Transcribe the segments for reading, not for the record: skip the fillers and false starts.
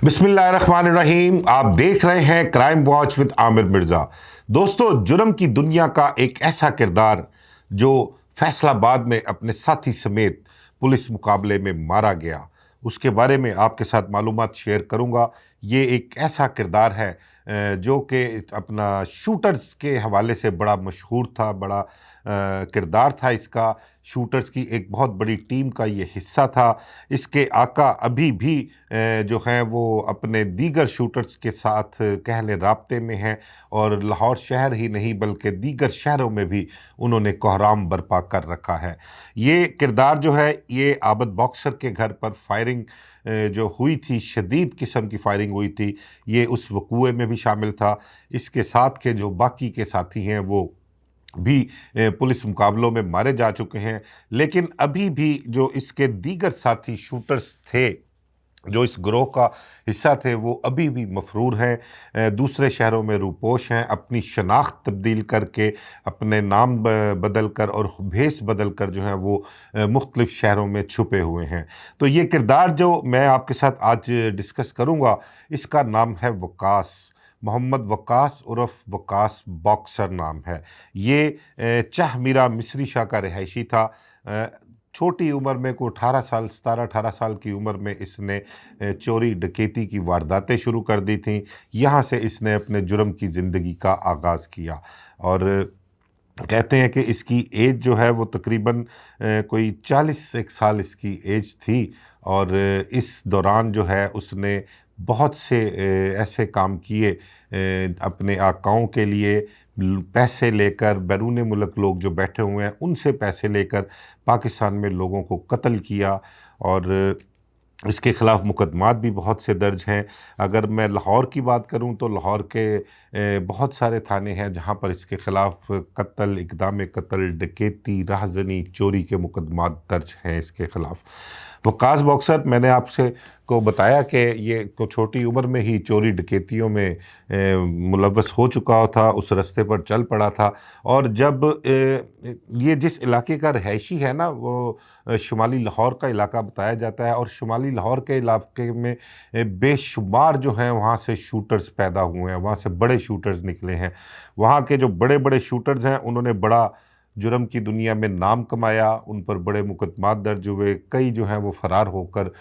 बिस्मिल्लाहिर्रहमानिर्रहीम। आप देख रहे हैं crime watch with Aamir Mirza. दोस्तों, जुर्म की दुनिया का एक ऐसा किरदार जो फैसलाबाद में अपने साथी समेत पुलिस मुकाबले में मारा गया, उसके बारे में आपके साथ मालूमात शेयर करूंगा। ये एक ऐसा किरदार है जो कि अपना शूटर्स के हवाले से बड़ा मशहूर था, बड़ा किरदार था इसका। शूटर्स की एक बहुत बड़ी टीम का ये हिस्सा था। इसके आका अभी भी जो हैं वो अपने दीगर शूटर्स के साथ कह लें राब्ते में हैं, और लाहौर शहर ही नहीं बल्कि दीगर शहरों में भी उन्होंने कोहराम बर्पा कर रखा है। ये किरदार जो है, ये आबद बॉक्सर के घर पर फायरिंग जो हुई थी, शदीद किस्म की फायरिंग हुई थी, ये उस वकूए में भी शामिल था। इसके साथ के जो बाकी के साथी हैं वो भी पुलिस मुकाबलों में मारे जा चुके हैं, लेकिन अभी भी जो इसके दीगर साथी शूटर्स थे, जो इस गिरोह का हिस्सा थे, वो अभी भी मफरूर हैं, दूसरे शहरों में रूपोश हैं, अपनी शनाख्त तब्दील करके, अपने नाम बदल कर और भेस बदल कर जो है वो मुख्तलिफ़ शहरों में छुपे हुए हैं। तो ये किरदार जो मैं आपके साथ आज डिस्कस करूँगा, इसका नाम है वकास। मोहम्मद वकास उर्फ वकास बॉक्सर नाम है। ये चाह मीरा मिस्री शाह का रिहायशी था। छोटी उम्र में, को 18 साल 17-18 साल की उम्र में इसने चोरी डकैती की वारदातें शुरू कर दी थीं। यहाँ से इसने अपने जुर्म की ज़िंदगी का आगाज़ किया, और कहते हैं कि इसकी एज जो है वो तकरीबन कोई 41 साल इसकी एज थी। और इस दौरान जो है उसने बहुत से ऐसे काम किए अपने आकाओं के लिए, पैसे लेकर, बैरून मुल्क लोग जो बैठे हुए हैं उनसे पैसे लेकर पाकिस्तान में लोगों को कत्ल किया, और इसके ख़िलाफ़ मुकदमात भी बहुत से दर्ज हैं। अगर मैं लाहौर की बात करूं तो लाहौर के बहुत सारे थाने हैं जहां पर इसके ख़िलाफ़ कत्ल, इक़दाम कत्ल, डकैती, राहज़नी, चोरी के मुकदमात दर्ज हैं इसके ख़िलाफ़। वकास बॉक्सर, मैंने आपसे को बताया कि ये को छोटी उम्र में ही चोरी डकैतियों में मुलव्वस हो चुका था, उस रास्ते पर चल पड़ा था। और जब ये जिस इलाके का रहायशी है ना, वो शुमाली लाहौर का इलाका बताया जाता है, और शुमाली लाहौर के इलाके में बेशुमार जो हैं वहाँ से शूटर्स पैदा हुए हैं, वहाँ से बड़े शूटर्स निकले हैं। वहाँ के जो बड़े बड़े शूटर्स हैं उन्होंने बड़ा जुर्म की दुनिया में नाम कमाया, उन पर बड़े मुकदमात दर्ज हुए। कई जो हैं वो फ़रार होकर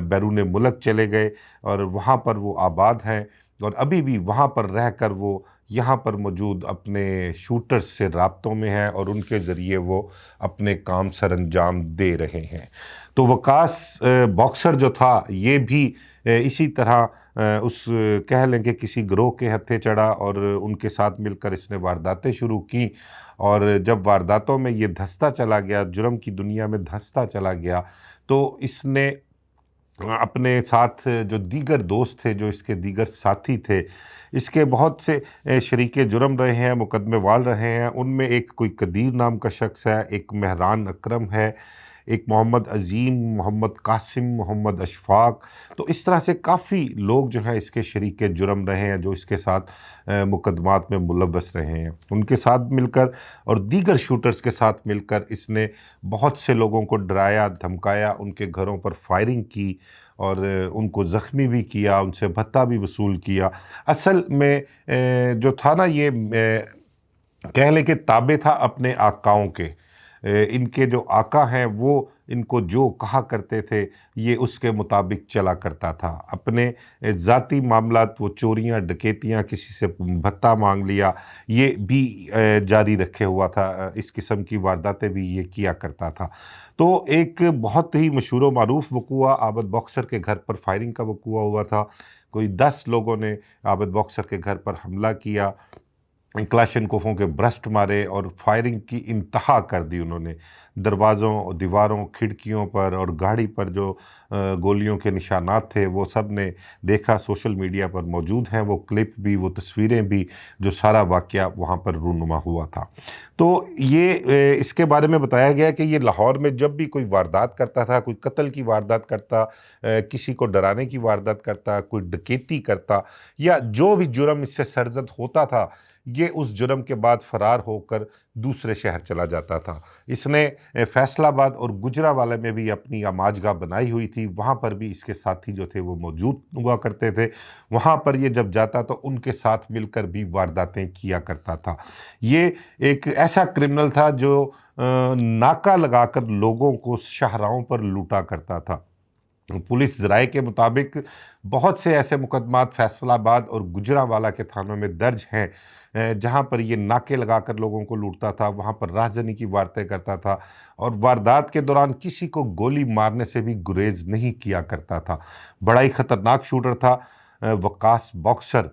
बैरून मुल्क चले गए, और वहाँ पर वो आबाद हैं, और अभी भी वहाँ पर रह कर वो यहाँ पर मौजूद अपने शूटर्स से राब्तों में हैं, और उनके ज़रिए वो अपने काम सरअंजाम दे रहे हैं। तो वकास बॉक्सर जो था, ये भी इसी तरह उस कह लें कि किसी गिरोह के हत्थे चढ़ा, और उनके साथ मिलकर इसने वारदातें शुरू की। और जब वारदातों में ये धंसता चला गया, जुर्म की दुनिया में धंसता चला गया, तो इसने अपने साथ जो दीगर दोस्त थे, जो इसके दीगर साथी थे, इसके बहुत से शरीके जुर्म रहे हैं, मुकदमे वाल रहे हैं। उनमें एक कोई कदीर नाम का शख्स है, एक मेहरान अकरम है, एक मोहम्मद अज़ीम, मोहम्मद कासिम, मोहम्मद अशफाक। तो इस तरह से काफ़ी लोग जो हैं इसके शरीके जुर्म रहे हैं, जो इसके साथ मुकदमात में मुलव्वस रहे हैं। उनके साथ मिलकर और दीगर शूटर्स के साथ मिलकर इसने बहुत से लोगों को डराया, धमकाया, उनके घरों पर फायरिंग की, और उनको ज़ख्मी भी किया, उनसे भत्ता भी वसूल किया। असल में जो था ना, ये कह लें कि ताबे था अपने आकाओं के। इनके जो आका हैं वो इनको जो कहा करते थे, ये उसके मुताबिक चला करता था। अपने ज़ाती मामलात, वो चोरियां डकैतियां, किसी से भत्ता मांग लिया, ये भी जारी रखे हुआ था। इस किस्म की वारदातें भी ये किया करता था। तो एक बहुत ही मशहूर व मारूफ वक़ूआ आबद बॉक्सर के घर पर फायरिंग का वक़ूआ हुआ था। कोई 10 लोगों ने आबद बॉक्सर के घर पर हमला किया, क्लाशनकोफ़ों के ब्रस्ट मारे, और फायरिंग की इंतहा कर दी उन्होंने। दरवाज़ों, दीवारों, खिड़कियों पर और गाड़ी पर जो गोलियों के निशानात थे, वो सब ने देखा, सोशल मीडिया पर मौजूद हैं वो क्लिप भी, वो तस्वीरें भी, जो सारा वाक़या वहाँ पर रूनुमा हुआ था। तो ये इसके बारे में बताया गया कि ये लाहौर में जब भी कोई वारदात करता था, कोई कत्ल की वारदात करता, किसी को डराने की वारदात करता, कोई डकैती करता, या जो भी जुर्म इससे सरज़द होता था, ये उस जुर्म के बाद फ़रार होकर दूसरे शहर चला जाता था। इसने फैसलाबाद और गुजरांवाला में भी अपनी आमाजगाह बनाई हुई थी, वहाँ पर भी इसके साथी जो थे वो मौजूद हुआ करते थे। वहाँ पर ये जब जाता तो उनके साथ मिलकर भी वारदातें किया करता था। ये एक ऐसा क्रिमिनल था जो नाका लगाकर लोगों को शाहराहों पर लूटा करता था। पुलिस राय के मुताबिक बहुत से ऐसे मुकदमात फैसलाबाद और गुजरांवाला के थानों में दर्ज हैं, जहां पर ये नाके लगाकर लोगों को लूटता था, वहां पर राहजनी की वारतें करता था और वारदात के दौरान किसी को गोली मारने से भी गुरेज नहीं किया करता था। बड़ा ही खतरनाक शूटर था वकास बॉक्सर।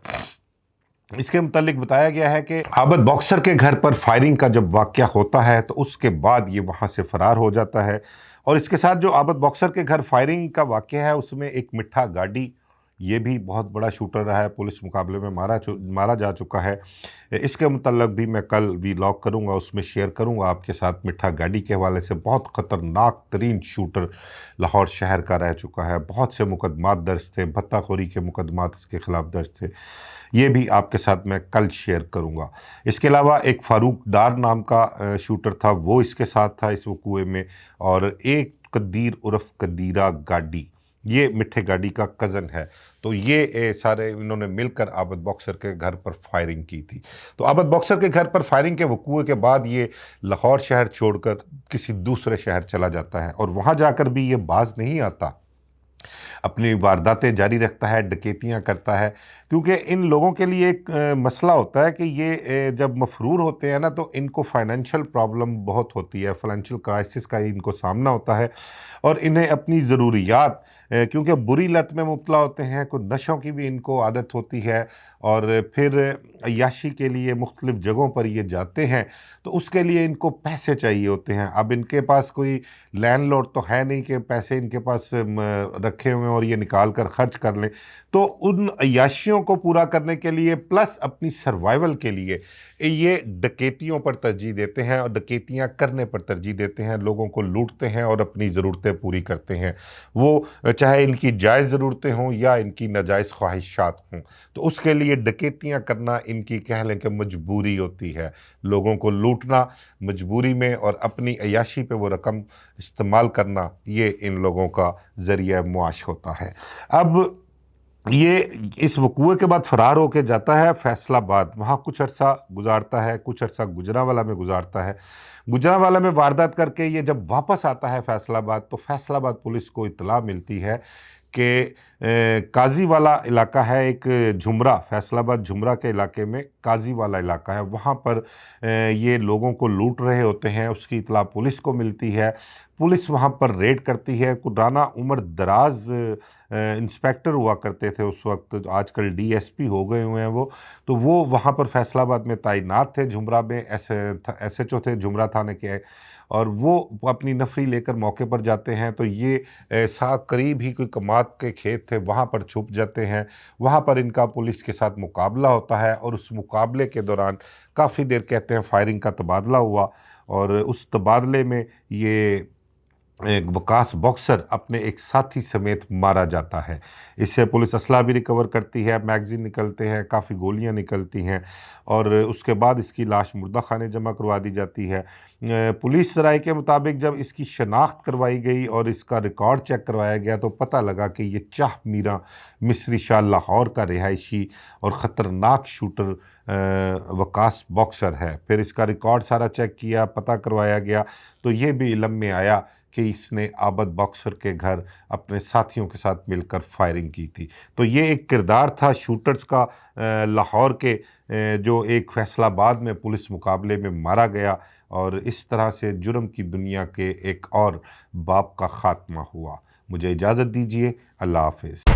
इसके मुतालिक बताया गया है कि आबद बॉक्सर के घर पर फायरिंग का जब वाक़या होता है तो उसके बाद ये वहाँ से फ़रार हो जाता है। और इसके साथ जो आबद बॉक्सर के घर फायरिंग का वाक़या है उसमें एक मिठा गाड़ी, ये भी बहुत बड़ा शूटर रहा है, पुलिस मुकाबले में मारा जा चुका है। इसके मुतल्लक भी मैं कल वीलॉग करूँगा, उसमें शेयर करूँगा आपके साथ। मिठा गाड़ी के हवाले से बहुत ख़तरनाक तरीन शूटर लाहौर शहर का रह चुका है। बहुत से मुकदमात दर्ज थे, भत्ताखोरी के मुकदमात इसके ख़िलाफ़ दर्ज थे। ये भी आपके साथ मैं कल शेयर करूँगा। इसके अलावा एक फ़ारूक डार नाम का शूटर था, वो इसके साथ था इस वक़ूए में। और एक कदीर उर्फ़ कदीरा गाड़ी, ये मिठे गाड़ी का कज़न है। तो ये सारे इन्होंने मिलकर आबद बॉक्सर के घर पर फायरिंग की थी। तो आबद बॉक्सर के घर पर फायरिंग के वक़ूए के बाद ये लाहौर शहर छोड़कर किसी दूसरे शहर चला जाता है और वहाँ जाकर भी ये बाज नहीं आता, अपनी वारदातें जारी रखता है, डकैतियाँ करता है। क्योंकि इन लोगों के लिए एक मसला होता है कि ये जब मफरूर होते हैं ना तो इनको फाइनेंशियल प्रॉब्लम बहुत होती है, फाइनेंशियल क्राइसिस का इनको सामना होता है और इन्हें अपनी ज़रूरियात, क्योंकि बुरी लत में मुब्तला होते हैं, कुछ नशों की भी इनको आदत होती है और फिर अय्याशी के लिए मुख्तलिफ़ जगहों पर ये जाते हैं, तो उसके लिए इनको पैसे चाहिए होते हैं। अब इनके पास कोई लैंडलॉर्ड तो है नहीं कि पैसे इनके पास रखे हुए हैं और ये निकाल कर ख़र्च कर लें। तो उन अय्याशियों को पूरा करने के लिए प्लस अपनी सर्वाइवल के लिए ये डकैतियों पर तरजीह देते हैं और डकैतियाँ करने पर तरजीह देते हैं, लोगों को लूटते हैं और अपनी ज़रूरतें पूरी करते हैं। वो चाहे इनकी जायज़ ज़रूरतें हों या इनकी नाजायज़ ख्वाहिशात हों, तो उसके लिए डकैतियाँ करना इनकी कह लें कि मजबूरी होती है। लोगों को लूटना मजबूरी में और अपनी अय्याशी पे वो रकम इस्तेमाल करना, ये इन लोगों का ज़रिया मुआश होता है। अब ये इस वक़ूए के बाद फ़रार होके जाता है फैसलाबाद, वहाँ कुछ अरसा गुज़ारता है, कुछ अरसा गुजरांवाला में गुज़ारता है। गुजरांवाला में वारदात करके ये जब वापस आता है फैसलाबाद, तो फैसलाबाद पुलिस को इत्तला मिलती है कि काज़ीवाला इलाका है एक, झुमरा, फैसलाबाद झुमरा के इलाके में काज़ीवाला इलाका है, वहाँ पर ये लोगों को लूट रहे होते हैं। उसकी इत्तला पुलिस को मिलती है। पुलिस वहाँ पर रेड करती है। राना उमर दराज इंस्पेक्टर हुआ करते थे उस वक्त, आजकल डीएसपी हो गए हुए हैं वो वहाँ पर फैसलाबाद में तैनात थे। झुमरा में एसएचओ थे झुमरा थाने के, और वो अपनी नफरी लेकर मौके पर जाते हैं। तो ये करीब ही कोई कमात के खेत थे, वहाँ पर छुप जाते हैं। वहाँ पर इनका पुलिस के साथ मुकाबला होता है और उस मुकाबले के दौरान काफ़ी देर कहते हैं फायरिंग का तबादला हुआ और उस तबादले में ये एक वकास बॉक्सर अपने एक साथी समेत मारा जाता है। इससे पुलिस असला भी रिकवर करती है, मैगज़ीन निकलते हैं, काफ़ी गोलियां निकलती हैं और उसके बाद इसकी लाश मुर्दा खाने जमा करवा दी जाती है। पुलिस राय के मुताबिक जब इसकी शनाख्त करवाई गई और इसका रिकॉर्ड चेक करवाया गया तो पता लगा कि ये चाह मीरा मिस्री शाह लाहौर का रिहायशी और ख़तरनाक शूटर वकास बॉक्सर है। फिर इसका रिकॉर्ड सारा चेक किया, पता करवाया गया, तो ये भी इल्म में आया कि इसने आबद बॉक्सर के घर अपने साथियों के साथ मिलकर फायरिंग की थी। तो ये एक किरदार था शूटर्स का लाहौर के, जो एक फैसलाबाद में पुलिस मुकाबले में मारा गया और इस तरह से जुर्म की दुनिया के एक और बाप का ख़ात्मा हुआ। मुझे इजाज़त दीजिए। अल्लाह हाफ़िज़।